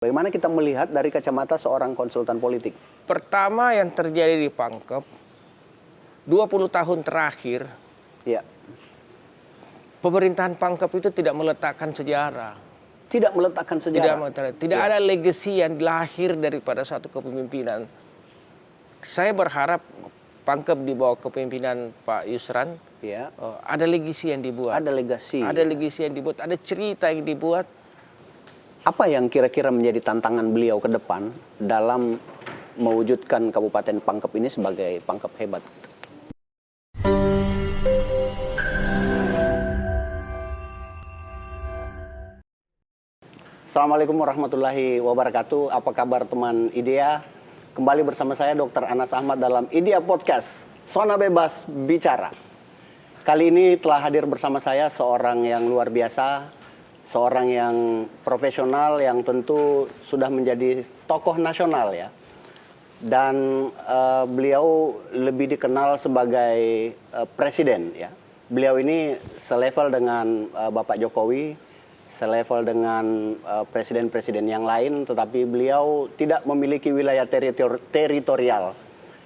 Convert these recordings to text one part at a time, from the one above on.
Bagaimana kita melihat dari kacamata seorang konsultan politik? Pertama yang terjadi di Pangkep, 20 tahun terakhir, Ya, pemerintahan Pangkep itu tidak meletakkan sejarah. tidak meletakkan sejarah. Tidak ada legacy yang lahir daripada satu kepemimpinan. Saya berharap Pangkep di bawah kepemimpinan Pak Yusran, Ya, ada legacy yang dibuat. ada legasi. Ada legacy yang dibuat, ada cerita yang dibuat. Apa yang kira-kira menjadi tantangan beliau ke depan dalam mewujudkan Kabupaten Pangkep ini sebagai Pangkep hebat? Assalamualaikum warahmatullahi wabarakatuh. Apa kabar teman IDEA? Kembali bersama saya Dr. Anas Ahmad dalam IDEA Podcast, Zona Bebas Bicara. Kali ini telah hadir bersama saya seorang yang luar biasa, seorang yang profesional yang tentu sudah menjadi tokoh nasional ya. Dan beliau lebih dikenal sebagai presiden ya. Beliau ini selevel dengan Bapak Jokowi, selevel dengan presiden-presiden yang lain, tetapi beliau tidak memiliki wilayah teritorial.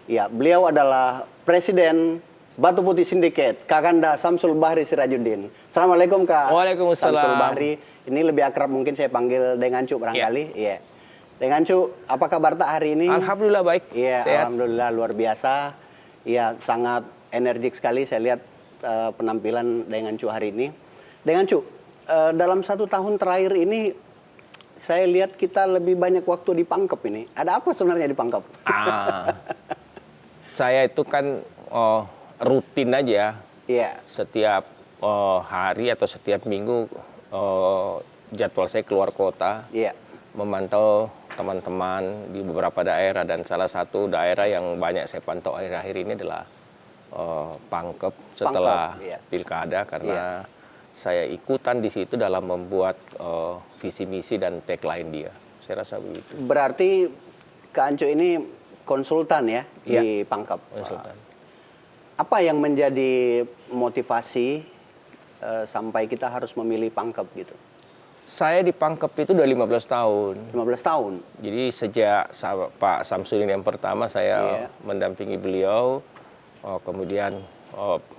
Ya, beliau adalah Presiden Batu Putih Syndicate, Kakanda Samsul Bahri Sirajuddin. Assalamualaikum Kak. Waalaikumsalam. Samsul Bahri. Ini lebih akrab mungkin saya panggil dengan Cuk barangkali. Iya. Dengan Cuk, apa kabar tak hari ini? Alhamdulillah baik. Iya, Sehat. alhamdulillah luar biasa. Iya, sangat energik sekali saya lihat penampilan dengan Cuk hari ini. Dengan Cuk, dalam 1 tahun terakhir ini saya lihat kita lebih banyak waktu di Pangkep ini. Ada apa sebenarnya di Pangkep? Saya itu kan rutin aja. Iya. Setiap hari atau setiap minggu jadwal saya keluar kota. Iya. Memantau teman-teman di beberapa daerah, dan salah satu daerah yang banyak saya pantau akhir-akhir ini adalah Pangkep setelah Pangkep, iya. Pilkada, karena saya ikutan di situ dalam membuat visi misi dan tagline dia. Saya rasa begitu. Berarti Kak Ancu ini konsultan ya di Pangkep. Konsultan. Apa yang menjadi motivasi sampai kita harus memilih Pangkep gitu? Saya di Pangkep itu udah 15 tahun. 15 tahun? Jadi sejak Pak Samsudin yang pertama saya mendampingi beliau, kemudian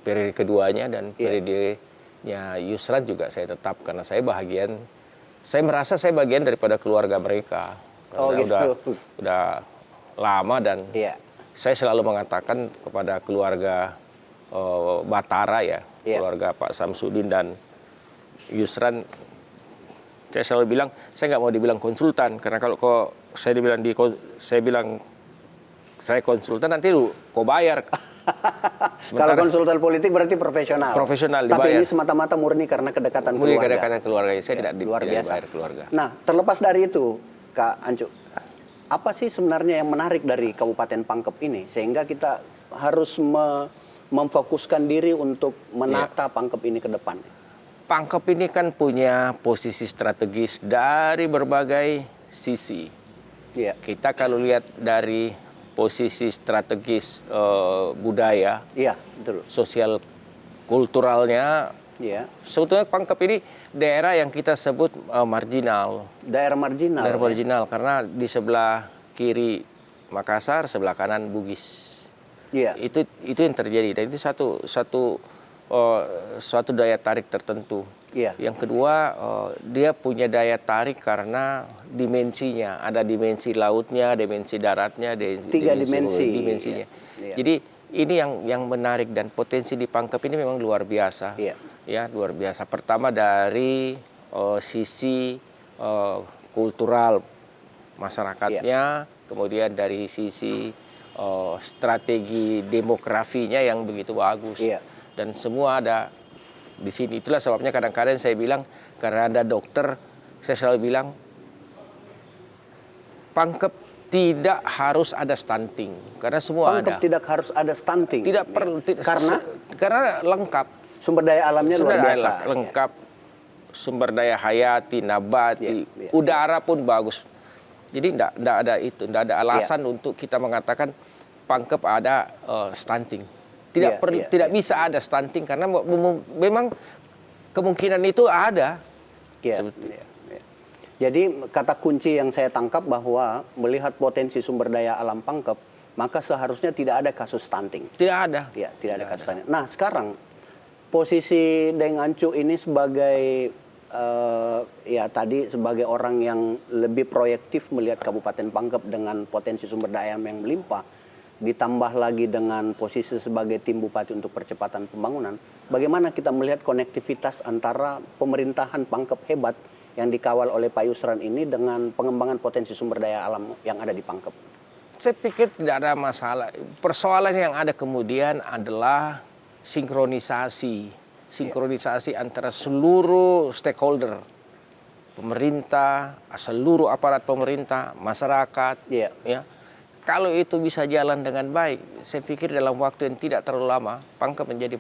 periode keduanya dan periodenya Yusran juga saya tetap, karena saya merasa saya bagian daripada keluarga mereka. Karena udah lama, dan saya selalu mengatakan kepada keluarga Batara ya, keluarga Pak Samsudin dan Yusran, saya selalu bilang, saya nggak mau dibilang konsultan, karena kalau saya bilang saya konsultan, nanti kau bayar. Kalau konsultan politik berarti profesional. Profesional dibayar. Tapi ini semata-mata murni karena kedekatan keluarga. Kedekatan keluarga. Saya tidak dibayar keluarga. Nah, terlepas dari itu, Kak Ancu, apa sih sebenarnya yang menarik dari Kabupaten Pangkep ini sehingga kita harus memfokuskan diri untuk menata Pangkep ini ke depan? Pangkep ini kan punya posisi strategis dari berbagai sisi. Kita kalau lihat dari posisi strategis budaya, betul. Sosial kulturalnya, sebetulnya Pangkep ini daerah yang kita sebut marginal. Daerah marginal. Daerah marginal, karena di sebelah kiri Makassar, sebelah kanan Bugis. Itu yang terjadi, dan itu suatu daya tarik tertentu. Yang kedua, dia punya daya tarik karena dimensinya. Ada dimensi lautnya, dimensi daratnya, dimensinya. Jadi ini yang menarik, dan potensi di Pangkep ini memang luar biasa. Ya, luar biasa. Pertama dari sisi kultural masyarakatnya, kemudian dari sisi strategi demografinya yang begitu bagus. Dan semua ada di sini. Itulah sebabnya kadang-kadang saya bilang, karena ada dokter, saya selalu bilang, Pangkep tidak harus ada stunting, karena semua Pangkep ada. tidak harus ada stunting. Tidak perlu. Karena lengkap. Sumber daya alamnya luar biasa. Lengkap. Sumber daya hayati, nabati, udara pun bagus. Jadi tidak ada itu, tidak ada alasan untuk kita mengatakan Pangkep ada stunting. Tidak bisa ada stunting, karena memang kemungkinan itu ada. Jadi kata kunci yang saya tangkap bahwa melihat potensi sumber daya alam Pangkep, maka seharusnya tidak ada kasus stunting. Tidak ada. Ya, tidak ada kasus stunting. Nah, sekarang posisi Deng Ancu ini sebagai ya tadi sebagai orang yang lebih proyektif melihat Kabupaten Pangkep dengan potensi sumber daya yang melimpah, ditambah lagi dengan posisi sebagai tim bupati untuk percepatan pembangunan, bagaimana kita melihat konektivitas antara pemerintahan Pangkep hebat yang dikawal oleh Pak Yusran ini dengan pengembangan potensi sumber daya alam yang ada di Pangkep? Saya pikir tidak ada masalah. Persoalan yang ada kemudian adalah sinkronisasi antara seluruh stakeholder, pemerintah, seluruh aparat pemerintah, masyarakat. Ya. Kalau itu bisa jalan dengan baik, saya pikir dalam waktu yang tidak terlalu lama, Pangkep menjadi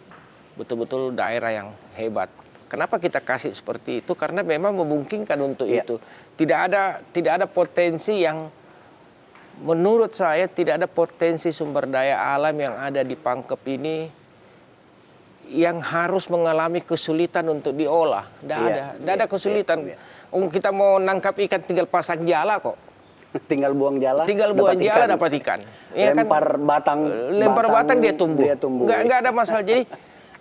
betul-betul daerah yang hebat. Kenapa kita kasih seperti itu? Karena memang memungkinkan untuk itu. Tidak ada potensi yang, menurut saya tidak ada potensi sumber daya alam yang ada di Pangkep ini yang harus mengalami kesulitan untuk diolah. Tidak ada kesulitan. Kita mau nangkap ikan tinggal pasang jala kok. Tinggal buang jala. Tinggal buang jala dapat ikan. Ya lempar kan? batang dia tumbuh. Nggak ada masalah. Jadi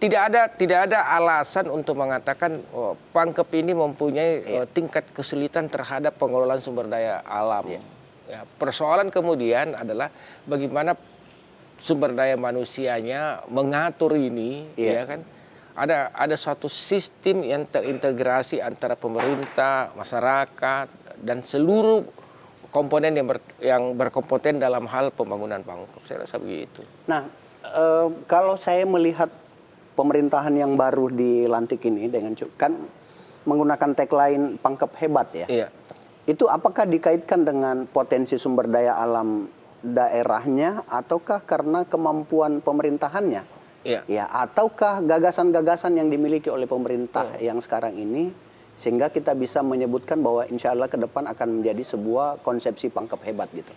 tidak ada alasan untuk mengatakan Pangkep ini mempunyai tingkat kesulitan terhadap pengelolaan sumber daya alam. Ya, persoalan kemudian adalah bagaimana sumber daya manusianya mengatur ini, ya kan? Ada suatu sistem yang terintegrasi antara pemerintah, masyarakat, dan seluruh komponen yang berkompeten dalam hal pembangunan Pangkep. Saya rasa begitu. Nah, kalau saya melihat pemerintahan yang baru dilantik ini dengan kan menggunakan tagline Pangkep hebat ya. Iya. Itu apakah dikaitkan dengan potensi sumber daya alam daerahnya ataukah karena kemampuan pemerintahannya? Ya, ataukah gagasan-gagasan yang dimiliki oleh pemerintah yang sekarang ini sehingga kita bisa menyebutkan bahwa insya Allah ke depan akan menjadi sebuah konsepsi Pangkep hebat gitu.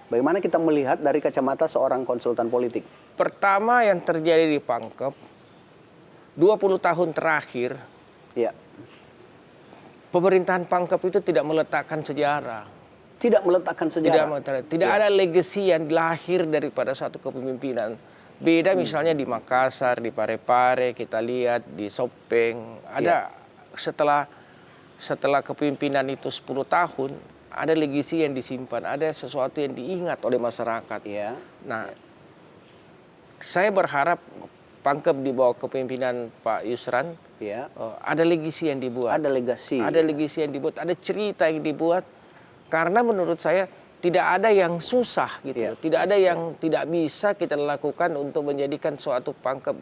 Bagaimana kita melihat dari kacamata seorang konsultan politik? Pertama yang terjadi di Pangkep 20 tahun terakhir, pemerintahan Pangkep itu tidak meletakkan sejarah. Tidak meletakkan sejarah. Tidak ada legacy yang lahir daripada suatu kepemimpinan. Beda misalnya di Makassar, di Parepare, kita lihat di Sopeng. Ada setelah kepemimpinan itu 10 tahun, ada legacy yang disimpan, ada sesuatu yang diingat oleh masyarakat. Nah, saya berharap Pangkep di bawah kepemimpinan Pak Yusran, ada legacy yang dibuat. Ada legacy yang dibuat, ada cerita yang dibuat. Karena menurut saya tidak ada yang susah gitu. Tidak ada yang tidak bisa kita lakukan untuk menjadikan suatu Pangkep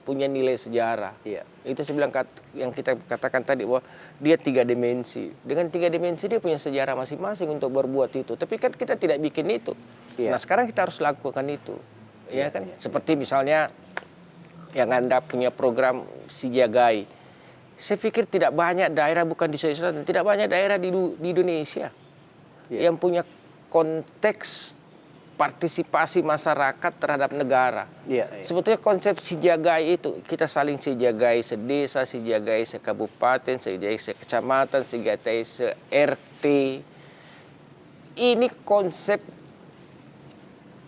punya nilai sejarah. Itu saya bilang yang kita katakan tadi bahwa dia 3 dimensi. Dengan 3 dimensi dia punya sejarah masing-masing untuk berbuat itu. Tapi kan kita tidak bikin itu. Nah, sekarang kita harus lakukan itu. Kan? Seperti misalnya yang Anda punya program Sijagai. Saya pikir tidak banyak daerah, bukan di Sulawesi Selatan, tidak banyak daerah di Indonesia yang punya konteks partisipasi masyarakat terhadap negara. Sebetulnya konsep Sijagai itu, kita saling Sijagai sedesa, Sijagai sekabupaten, Sijagai sekecamatan, Sijagai se-RT. Ini konsep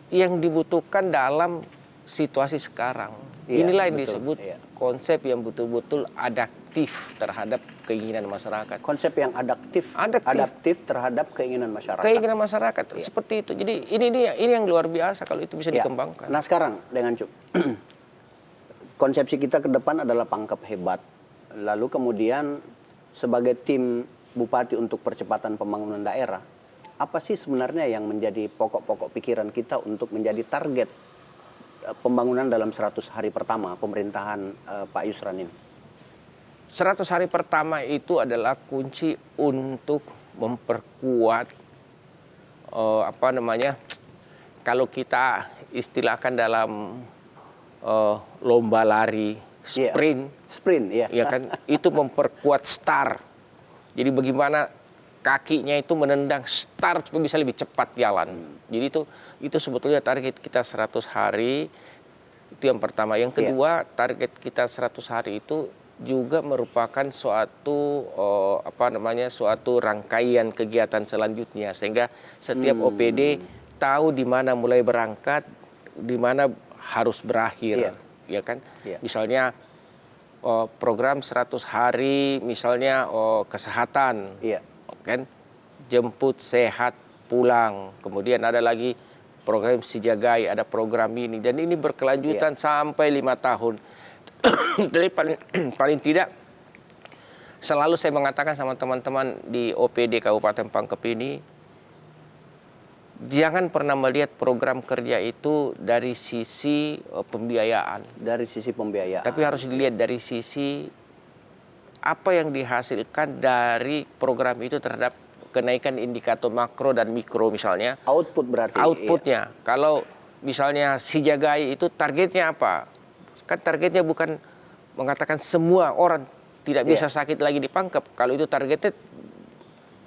yang dibutuhkan dalam situasi sekarang. Inilah yang disebut konsep yang betul-betul adaptif terhadap keinginan masyarakat. Konsep yang adaptif terhadap keinginan masyarakat. Keinginan masyarakat seperti itu. Jadi ini yang luar biasa kalau itu bisa dikembangkan. Nah sekarang dengan konsepsi kita ke depan adalah Pangkep hebat. Lalu kemudian sebagai tim bupati untuk percepatan pembangunan daerah, apa sih sebenarnya yang menjadi pokok-pokok pikiran kita untuk menjadi target pembangunan dalam 100 hari pertama pemerintahan Pak Yusran ini? 100 hari pertama itu adalah kunci untuk memperkuat kalau kita istilahkan dalam lomba lari sprint, ya kan, itu memperkuat start. Jadi bagaimana kakinya itu menendang start supaya bisa lebih cepat jalan. Jadi itu sebetulnya target kita 100 hari. Itu yang pertama. Yang kedua, target kita 100 hari itu juga merupakan suatu suatu rangkaian kegiatan selanjutnya, sehingga setiap OPD tahu di mana mulai berangkat, di mana harus berakhir, ya kan? Misalnya program 100 hari, misalnya kesehatan, kan? Jemput sehat pulang, kemudian ada lagi program Sijagai, ada program ini, dan ini berkelanjutan sampai 5 tahun. Jadi paling tidak selalu saya mengatakan sama teman-teman di OPD Kabupaten Pangkep ini, jangan pernah melihat program kerja itu dari sisi pembiayaan. Dari sisi pembiayaan. Tapi harus dilihat dari sisi apa yang dihasilkan dari program itu terhadap kenaikan indikator makro dan mikro misalnya. Output berarti. Outputnya. Kalau misalnya Sijagai itu targetnya apa? Kan targetnya bukan mengatakan semua orang tidak bisa sakit lagi di Pangkep. Kalau itu targetnya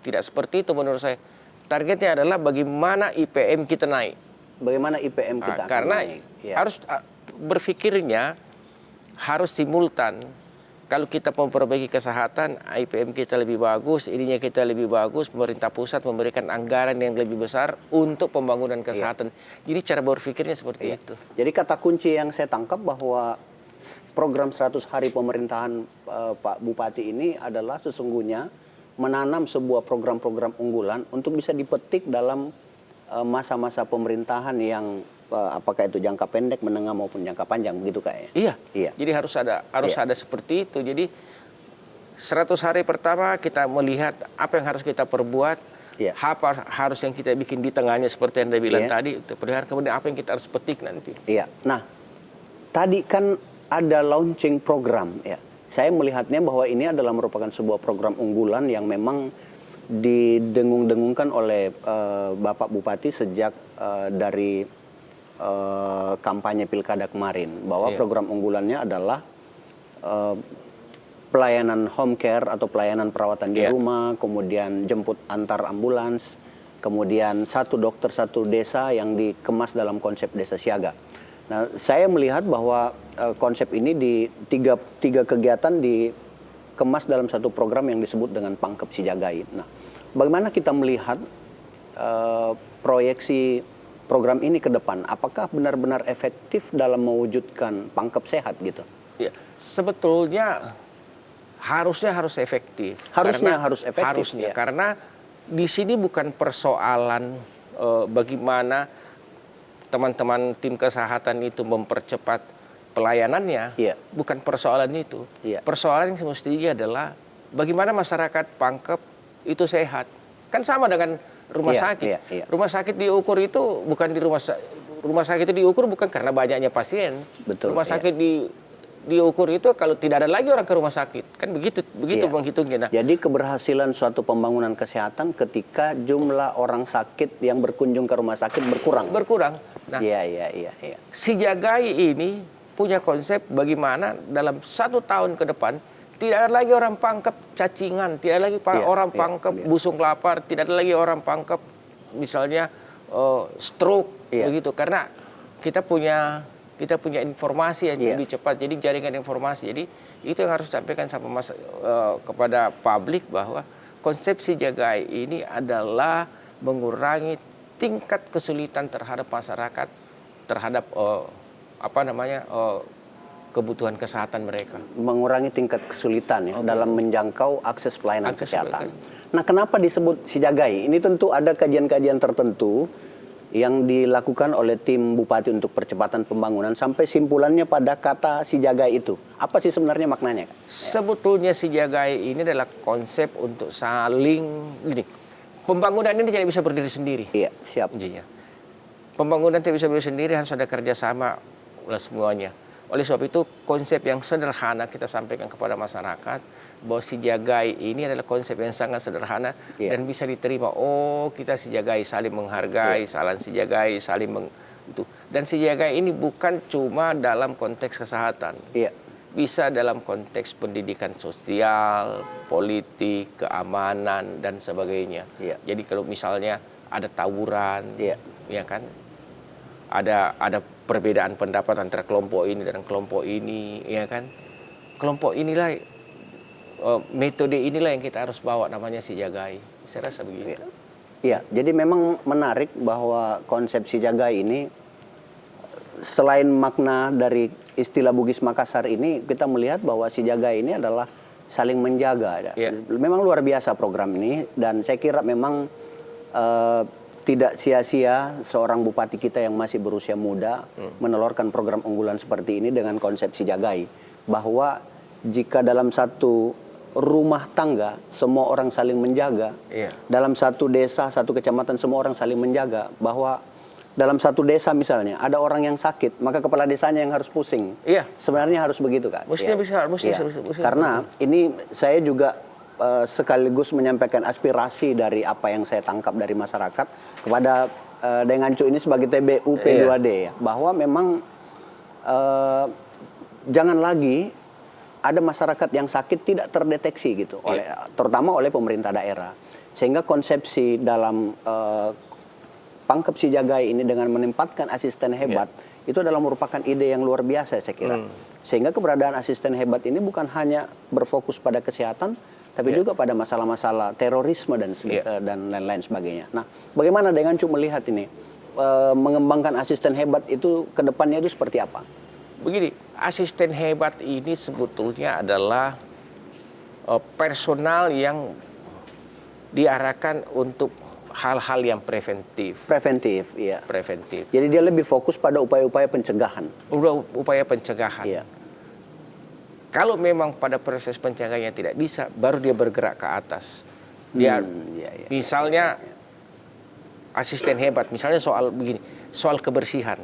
tidak seperti itu menurut saya. Targetnya adalah bagaimana IPM kita naik. Bagaimana IPM kita karena naik. Harus berpikirnya harus simultan. Kalau kita memperbaiki kesehatan, IPM kita lebih bagus, ininya kita lebih bagus, pemerintah pusat memberikan anggaran yang lebih besar untuk pembangunan kesehatan. Jadi cara berpikirnya seperti itu. Jadi kata kunci yang saya tangkap bahwa program 100 hari pemerintahan Pak Bupati ini adalah sesungguhnya menanam sebuah program-program unggulan untuk bisa dipetik dalam masa-masa pemerintahan yang apakah itu jangka pendek, menengah maupun jangka panjang, begitu Kak ya? Iya. Jadi harus ada seperti itu. Jadi 100 hari pertama kita melihat apa yang harus kita perbuat, apa harus yang kita bikin di tengahnya seperti yang Anda bilang tadi, kemudian apa yang kita harus petik nanti. Iya. Nah, tadi kan ada launching program ya. Saya melihatnya bahwa ini adalah merupakan sebuah program unggulan yang memang didengung-dengungkan oleh Bapak Bupati sejak dari kampanye pilkada kemarin, bahwa program unggulannya adalah pelayanan home care atau pelayanan perawatan di rumah, kemudian jemput antar ambulans, kemudian 1 dokter 1 desa yang dikemas dalam konsep desa siaga. Nah, saya melihat bahwa konsep ini di tiga kegiatan dikemas dalam satu program yang disebut dengan Pangkep Sijagai. Nah, bagaimana kita melihat proyeksi program ini ke depan? Apakah benar-benar efektif dalam mewujudkan Pangkep sehat gitu? Ya, sebetulnya harusnya harus efektif. Harus efektif. Harusnya, karena di sini bukan persoalan bagaimana teman-teman tim kesehatan itu mempercepat pelayanannya, bukan persoalan itu. Persoalan yang semestinya adalah bagaimana masyarakat Pangkep itu sehat. Kan sama dengan rumah sakit. Rumah sakit diukur itu bukan di rumah sakit itu diukur bukan karena banyaknya pasien. Betul, rumah sakit diukur itu kalau tidak ada lagi orang ke rumah sakit. Kan begitu menghitungnya. Nah, jadi keberhasilan suatu pembangunan kesehatan ketika jumlah orang sakit yang berkunjung ke rumah sakit berkurang. Nah, Sijagai ini punya konsep bagaimana dalam 1 tahun ke depan tidak ada lagi orang Pangkep cacingan, tidak ada lagi orang Pangkep busung lapar, tidak ada lagi orang Pangkep misalnya stroke begitu, karena kita punya informasi yang lebih cepat, jadi jaringan informasi. Jadi itu yang harus disampaikan sama kepada publik, bahwa konsep Sijagai ini adalah mengurangi tingkat kesulitan terhadap masyarakat terhadap kebutuhan kesehatan mereka. Mengurangi tingkat kesulitan dalam menjangkau akses pelayanan kesehatan. Nah, kenapa disebut Sijagai? Ini tentu ada kajian-kajian tertentu yang dilakukan oleh tim Bupati untuk percepatan pembangunan sampai simpulannya pada kata Sijagai itu. Apa sih sebenarnya maknanya? Sebetulnya Sijagai ini adalah konsep untuk saling pembangunan ini tidak bisa berdiri sendiri. Iya, siap. Pembangunan tidak bisa berdiri sendiri, harus ada kerjasama oleh semuanya. Oleh sebab itu konsep yang sederhana kita sampaikan kepada masyarakat bahwa Sijagai ini adalah konsep yang sangat sederhana dan bisa diterima. Oh, kita Sijagai saling menghargai, saling Sijagai saling itu. Dan Sijagai ini bukan cuma dalam konteks kesehatan. Bisa dalam konteks pendidikan sosial, politik, keamanan dan sebagainya. Jadi kalau misalnya ada tawuran, ya kan, ada perbedaan pendapat antara kelompok ini dan kelompok ini, ya kan, kelompok inilah, metode inilah yang kita harus bawa, namanya Si Jagai. Saya rasa begitu. Iya, jadi memang menarik bahwa konsep Si Jagai ini, selain makna dari istilah Bugis Makassar ini, kita melihat bahwa Si Jagai ini adalah saling menjaga. Memang luar biasa program ini, dan saya kira memang tidak sia-sia seorang bupati kita yang masih berusia muda menelurkan program unggulan seperti ini dengan konsep Si Jagai, bahwa jika dalam satu rumah tangga semua orang saling menjaga, dalam satu desa, satu kecamatan semua orang saling menjaga, bahwa dalam satu desa misalnya ada orang yang sakit, maka kepala desanya yang harus pusing. Sebenarnya harus begitu, Kak. Mestinya bisa. Karena ini saya juga sekaligus menyampaikan aspirasi dari apa yang saya tangkap dari masyarakat kepada Dengancu ini sebagai TBU P2D, ya, bahwa memang jangan lagi ada masyarakat yang sakit tidak terdeteksi gitu, terutama oleh pemerintah daerah. Sehingga konsepsi dalam Pangkep Si Jagai ini dengan menempatkan asisten hebat itu adalah merupakan ide yang luar biasa, saya kira. Sehingga keberadaan asisten hebat ini bukan hanya berfokus pada kesehatan, tapi juga pada masalah-masalah terorisme dan lain-lain sebagainya. Nah, bagaimana Dengancu melihat ini mengembangkan asisten hebat itu ke depannya itu seperti apa? Begini, asisten hebat ini sebetulnya adalah personal yang diarahkan untuk hal-hal yang preventif. Preventif, iya. Preventif. Jadi dia lebih fokus pada upaya-upaya pencegahan. Upaya pencegahan. Iya. Kalau memang pada proses pencegahannya tidak bisa, baru dia bergerak ke atas. Dia, misalnya asisten hebat, misalnya soal begini, soal kebersihan.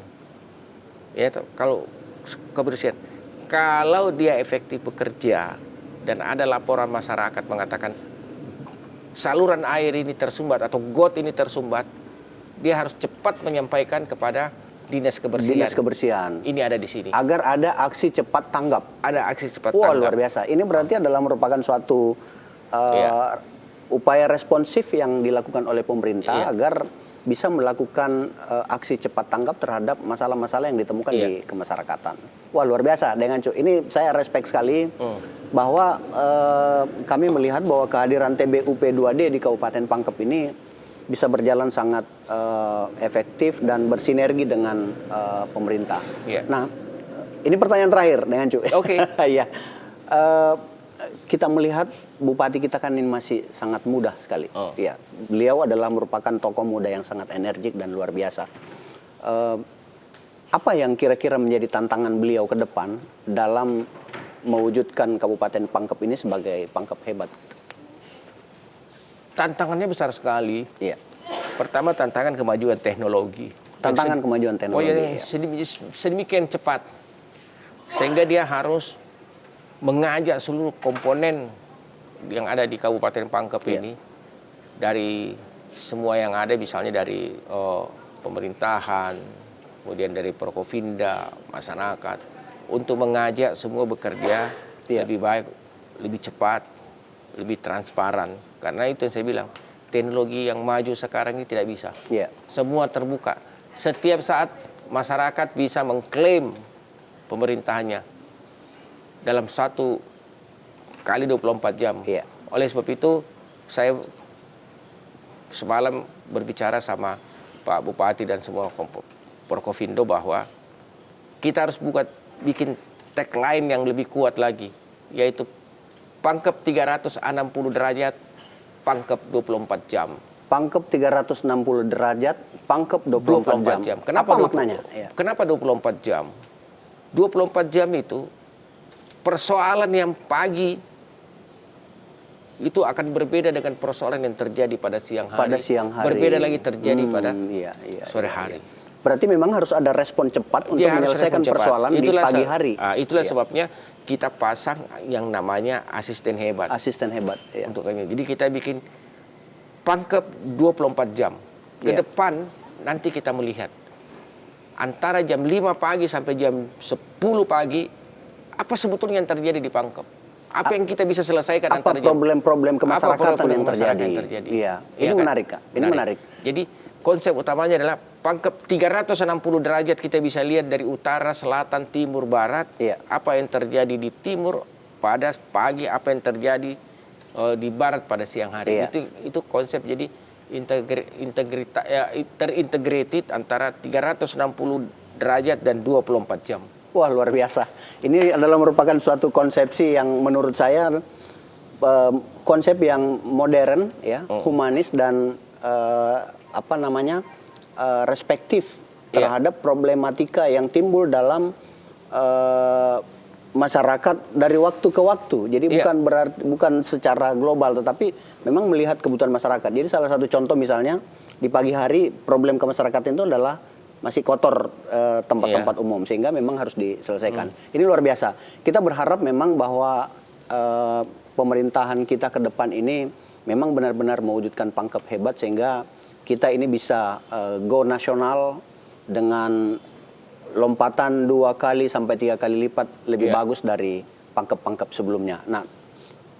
Ya, kalau kebersihan, kalau dia efektif bekerja dan ada laporan masyarakat mengatakan saluran air ini tersumbat atau got ini tersumbat, dia harus cepat menyampaikan kepada Dinas Kebersihan. Dinas Kebersihan. Ini ada di sini. Agar ada aksi cepat tanggap. Ada aksi cepat tanggap. Wah, luar biasa. Ini berarti adalah merupakan suatu upaya responsif yang dilakukan oleh pemerintah agar bisa melakukan aksi cepat tanggap terhadap masalah-masalah yang ditemukan di kemasyarakatan. Wah, luar biasa Dengancu. Ini saya respect sekali bahwa kami melihat bahwa kehadiran TBU P2D di Kabupaten Pangkep ini bisa berjalan sangat efektif dan bersinergi dengan pemerintah. Nah, ini pertanyaan terakhir Dengancu. Oke. Ya. Kita melihat bupati kita kan ini masih sangat muda sekali. Ya, beliau adalah merupakan tokoh muda yang sangat energik dan luar biasa. Apa yang kira-kira menjadi tantangan beliau ke depan dalam mewujudkan Kabupaten Pangkep ini sebagai Pangkep hebat? Tantangannya besar sekali. Iya. Pertama, tantangan kemajuan teknologi. Tantangan kemajuan teknologi. Sedemikian cepat, sehingga dia harus mengajak seluruh komponen yang ada di Kabupaten Pangkep ini, dari semua yang ada, misalnya dari pemerintahan, kemudian dari Prokofinda, masyarakat, untuk mengajak semua bekerja lebih baik, lebih cepat, lebih transparan. Karena itu yang saya bilang, teknologi yang maju sekarang ini tidak bisa. Semua terbuka. Setiap saat masyarakat bisa mengklaim pemerintahannya dalam 1 kali 24 jam. Oleh sebab itu, saya semalam berbicara sama Pak Bupati dan semua Porkovindo bahwa kita harus bikin tagline yang lebih kuat lagi, yaitu Pangkep 360 derajat, Pangkep 24 jam. Pangkep 360 derajat, Pangkep 24 jam. Kenapa apa maknanya? Kenapa 24 jam? 24 jam itu persoalan yang pagi itu akan berbeda dengan persoalan yang terjadi pada siang hari. Pada siang hari. Berbeda lagi terjadi pada sore hari. Berarti memang harus ada respon cepat untuk menyelesaikan persoalan di pagi hari. Itulah sebabnya kita pasang yang namanya asisten hebat. Asisten hebat. Untuk ini. Jadi kita bikin Pangkep 24 jam. Ke depan nanti kita melihat antara jam 5 pagi sampai jam 10 pagi, apa sebetulnya yang terjadi di Pangkep? Apa yang kita bisa selesaikan antara problem-problem kemasyarakatan yang terjadi? Iya, ini kan? menarik, Kak. Ini menarik. Jadi konsep utamanya adalah Pangkep 360 derajat, kita bisa lihat dari utara, selatan, timur, barat. Apa yang terjadi di timur pada pagi apa yang terjadi di barat pada siang hari. Itu konsep jadi terintegrated antara 360 derajat dan 24 jam. Wah, luar biasa. Ini adalah merupakan suatu konsepsi yang menurut saya konsep yang modern, ya, humanis dan respektif terhadap problematika yang timbul dalam masyarakat dari waktu ke waktu. Jadi bukan secara global, tetapi memang melihat kebutuhan masyarakat. Jadi salah satu contoh misalnya di pagi hari problem kemasyarakatan itu adalah masih kotor tempat-tempat umum, sehingga memang harus diselesaikan. Ini luar biasa. Kita berharap memang bahwa pemerintahan kita ke depan ini memang benar-benar mewujudkan pangkep hebat sehingga kita ini bisa go nasional dengan lompatan 2 kali sampai 3 kali lipat lebih bagus dari pangkep-pangkep sebelumnya. Nah,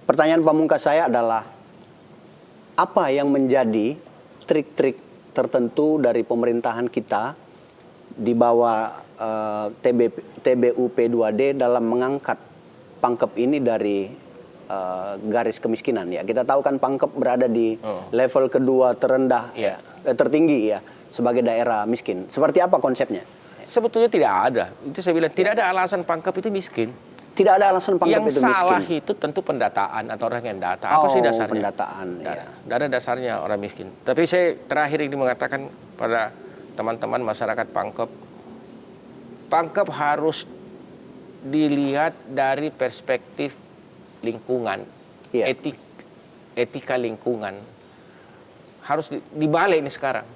pertanyaan pamungkas saya adalah apa yang menjadi trik-trik tertentu dari pemerintahan kita di bawah TBUP2D dalam mengangkat pangkep ini dari garis kemiskinan, ya. Kita tahu kan pangkep berada di level kedua terendah, tertinggi, ya, sebagai daerah miskin. Seperti apa konsepnya? Sebetulnya tidak ada. Itu saya bilang tidak ada alasan pangkep itu miskin. Tidak ada alasan pangkep itu miskin. Yang salah itu tentu pendataan atau orang yang data. Apa sih dasarnya? Pendataan. Tidak ada dasarnya orang miskin. Tapi saya terakhir ini mengatakan pada teman-teman masyarakat pangkep, pangkep harus dilihat dari perspektif lingkungan, etika lingkungan. Harus dibalik ini sekarang.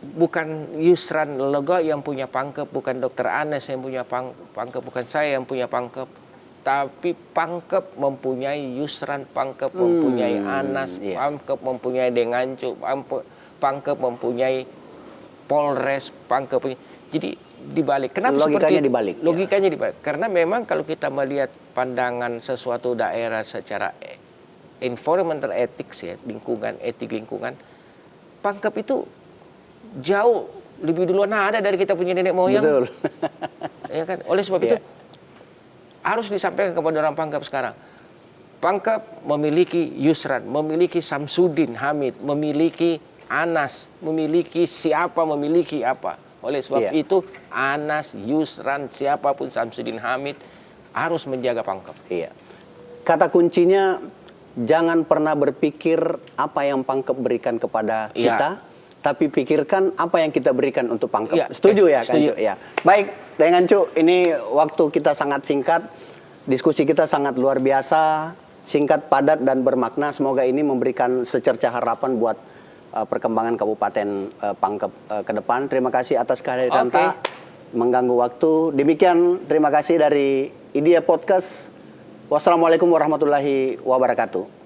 Bukan Yusran Lega yang punya pangkep, bukan Dr. Anes yang punya pangkep, bukan saya yang punya pangkep, tapi pangkep mempunyai Yusran, pangkep mempunyai Anas, pangkep mempunyai Dengancu, pangkep mempunyai Polres, pangkep punya. Jadi dibalik. Kenapa logikanya seperti dibalik? Logikanya dibalik. Karena memang kalau kita melihat pandangan sesuatu daerah secara environmental ethics, ya, lingkungan, etik lingkungan, pangkep itu jauh lebih duluan ada dari kita punya nenek moyang. Betul. Ya kan? Oleh sebab itu harus disampaikan kepada orang pangkep sekarang. Pangkep memiliki Yusran, memiliki Samsudin Hamid, memiliki Anas, memiliki siapa, memiliki apa. Oleh sebab itu Anas, Yusran, siapapun Samsudin Hamid harus menjaga pangkep. Kata kuncinya jangan pernah berpikir apa yang pangkep berikan kepada kita, tapi pikirkan apa yang kita berikan untuk pangkep. Setuju ya, Kang Cu? Ya. Baik, dengan Cu, ini waktu kita sangat singkat, diskusi kita sangat luar biasa, singkat, padat, dan bermakna. Semoga ini memberikan secerca harapan buat perkembangan Kabupaten Pangkep ke depan. Terima kasih atas kehadiran mengganggu waktu. Demikian, terima kasih dari IDEA Podcast. Wassalamualaikum warahmatullahi wabarakatuh.